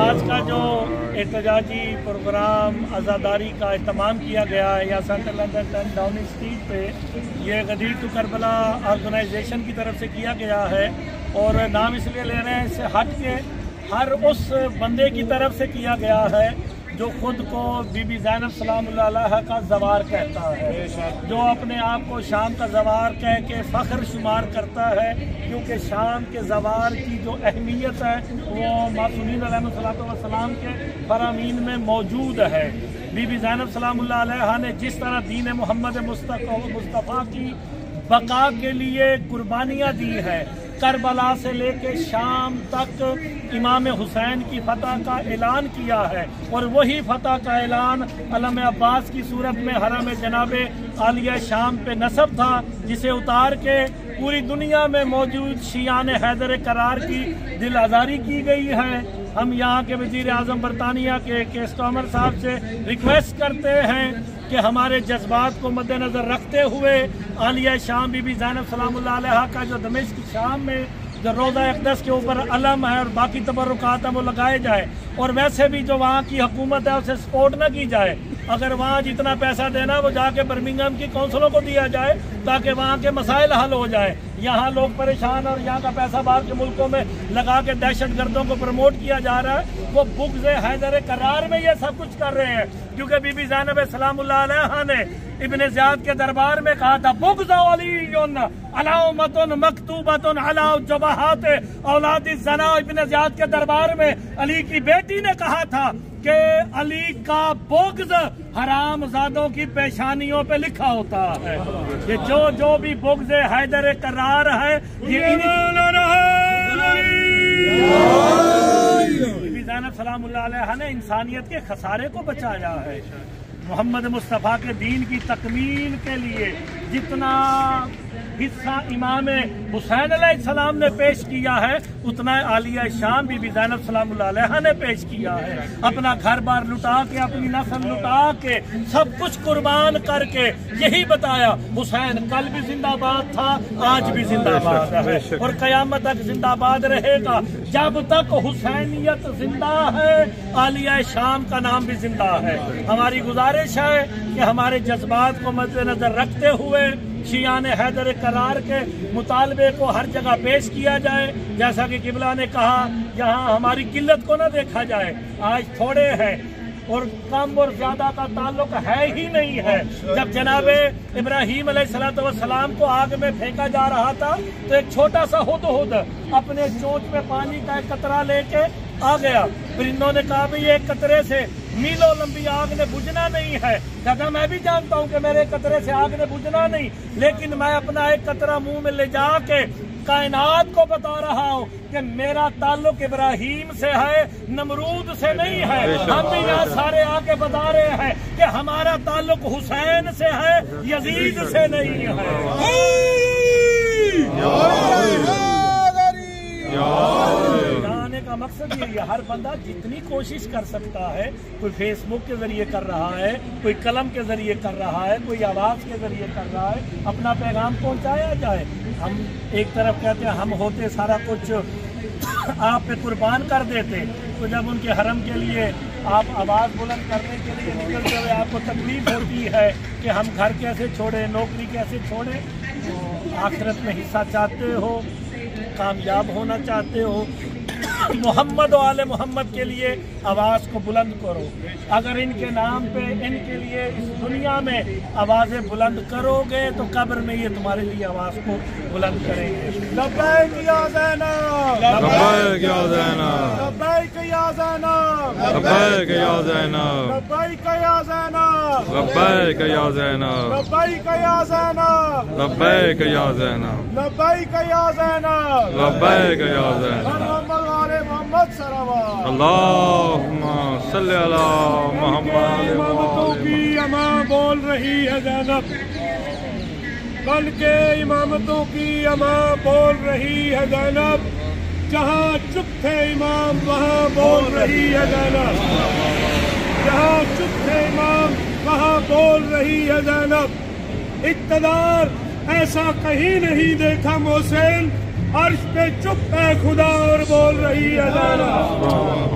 آج کا جو احتجاجی پروگرام عزاداری کا اہتمام کیا گیا ہے یا سینٹرل لندن 10 ڈاؤننگ اسٹریٹ پہ، یہ غدیر ٹو کربلا آرگنائزیشن کی طرف سے کیا گیا ہے، اور نام اس لیے لے رہے ہیں اس سے ہٹ کے ہر اس بندے کی طرف سے کیا گیا ہے جو خود کو بی بی زینب سلام اللہ علیہ کا زوار کہتا ہے، جو اپنے آپ کو شام کا زوار کہہ کے فخر شمار کرتا ہے، کیونکہ شام کے زوار کی جو اہمیت ہے وہ معصومین علیہ السلام کے فرامین میں موجود ہے۔ بی بی زینب سلام اللہ علیہ نے جس طرح دین محمد مصطفیٰ کی بقا کے لیے قربانیاں دی ہے، کربلا سے لے کے شام تک امام حسین کی فتح کا اعلان کیا ہے، اور وہی فتح کا اعلان علم عباس کی صورت میں حرم جناب عالیہ شام پہ نصب تھا، جسے اتار کے پوری دنیا میں موجود شیعان حیدر کرار کی دل آزاری کی گئی ہے۔ ہم یہاں کے وزیر اعظم برطانیہ کے کیئر سٹارمر صاحب سے ریکویسٹ کرتے ہیں کہ ہمارے جذبات کو مد نظر رکھتے ہوئے عالیہ شام بی بی زینب سلام اللہ علیہ کا جو دمشق شام میں جو روضہ اقدس کے اوپر علم ہے اور باقی تبرکات ہیں وہ لگائے جائے، اور ویسے بھی جو وہاں کی حکومت ہے اسے سپورٹ نہ کی جائے۔ اگر وہاں جتنا پیسہ دینا وہ جا کے برمنگھم کی کونسلوں کو دیا جائے تاکہ وہاں کے مسائل حل ہو جائے۔ یہاں لوگ پریشان اور یہاں کا پیسہ باہر کے ملکوں میں لگا کے دہشت گردوں کو پروموٹ کیا جا رہا ہے، وہ بغض حیدر کرار میں یہ سب کچھ کر رہے ہیں، کیونکہ بی بی زینب سلام اللہ علیہ نے ابن زیاد کے دربار میں کہا تھا بغض علی علامت مکتوبۃ علی جبہات اولاد الزنا۔ ابن زیاد کے دربار میں علی کی بیٹی نے کہا تھا کہ علی کا بغض حرام زادوں کی پیشانیوں پہ لکھا ہوتا ہے، کہ جو بھی بغض حیدر کرار ہے یہ بی بی زینب سلام اللہ علیہ نے انسانیت کے خسارے کو بچایا ہے۔ محمد مصطفیٰ کے دین کی تکمیل کے لیے جتنا حصہ امام حسین علیہ السلام نے پیش کیا ہے اتنا عالیہ شام بی بی زینب سلام اللہ علیہ نے پیش کیا ہے، اپنا گھر بار لٹا کے، اپنی نسل لٹا کے، سب کچھ قربان کر کے یہی بتایا حسین کل بھی زندہ باد تھا، آج بھی زندہ باد ہے اور قیامت تک زندہ باد رہے گا۔ جب تک حسینیت زندہ ہے عالیہ شام کا نام بھی زندہ ہے۔ ہماری گزارش ہے کہ ہمارے جذبات کو مد نظر رکھتے ہوئے شیعان حیدر کرار کے مطالبے کو ہر جگہ پیش کیا جائے، جیسا کہ قبلہ نے کہا یہاں ہماری قلت کو نہ دیکھا جائے، آج تھوڑے ہیں اور کم اور زیادہ کا تعلق ہے ہی نہیں ہے۔ جب جناب ابراہیم علیہ السلام کو آگ میں پھینکا جا رہا تھا تو ایک چھوٹا سا ہدہد اپنے چونچ میں پانی کا ایک قطرہ لے کے آ گیا، پرندوں نے کہا بھی یہ ایک قطرے سے میلوں لمبی آگ نے بجھنا نہیں ہے، کہتا میں بھی جانتا ہوں کہ میرے قطرے سے آگ نے بجھنا نہیں، لیکن میں اپنا ایک قطرہ منہ میں لے جا کے کائنات کو بتا رہا ہوں کہ میرا تعلق ابراہیم سے ہے، نمرود سے نہیں ہے۔ ہم بھی یہاں سارے آ کے بتا رہے ہیں کہ ہمارا تعلق حسین سے ہے، یزید سے نہیں ہے۔ جانے کا مقصد یہ ہے ہر بندہ جتنی کوشش کر سکتا ہے، کوئی فیس بک کے ذریعے کر رہا ہے، کوئی قلم کے ذریعے کر رہا ہے، کوئی آواز کے ذریعے کر رہا ہے، اپنا پیغام پہنچایا جائے۔ ہم ایک طرف کہتے ہیں ہم ہوتے سارا کچھ آپ پہ قربان کر دیتے، تو جب ان کے حرم کے لیے آپ آواز بلند کرنے کے لیے نکلتے ہوئے آپ کو تکلیف ہوتی ہے کہ ہم گھر کیسے چھوڑیں، نوکری کیسے چھوڑیں، آخرت میں حصہ چاہتے ہو، کامیاب ہونا چاہتے ہو، محمد و آل محمد کے لیے آواز کو بلند کرو۔ اگر ان کے نام پہ ان کے لیے اس دنیا میں آوازیں بلند کرو گے تو قبر میں یہ تمہارے لیے آواز کو بلند کریں گے۔ لبیک یا زینب، لبیک یا زینب، لبیک یا زینب، لبیک یا زینب، لبیک یا زینب، لبیک یا زینب، لبیک یا زینب، لبیک یا زینب، لبیک یا زینب، لبیک یا زینب۔ محمد صلوات اللہم صلی علی محمد۔ امامتوں کی اماں بول رہی ہے زینب، کل کے امامتوں کی اماں بول رہی ہے زینب، جہاں چپ تھے امام وہاں بول رہی ہے زینب، جہاں چپ تھے امام وہاں بول رہی ہے زینب۔ اقتدار ایسا کہیں نہیں دیکھا محسن، عرش پہ چپ ہے خدا اور بول رہی ہے زینب۔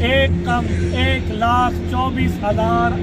1,24,000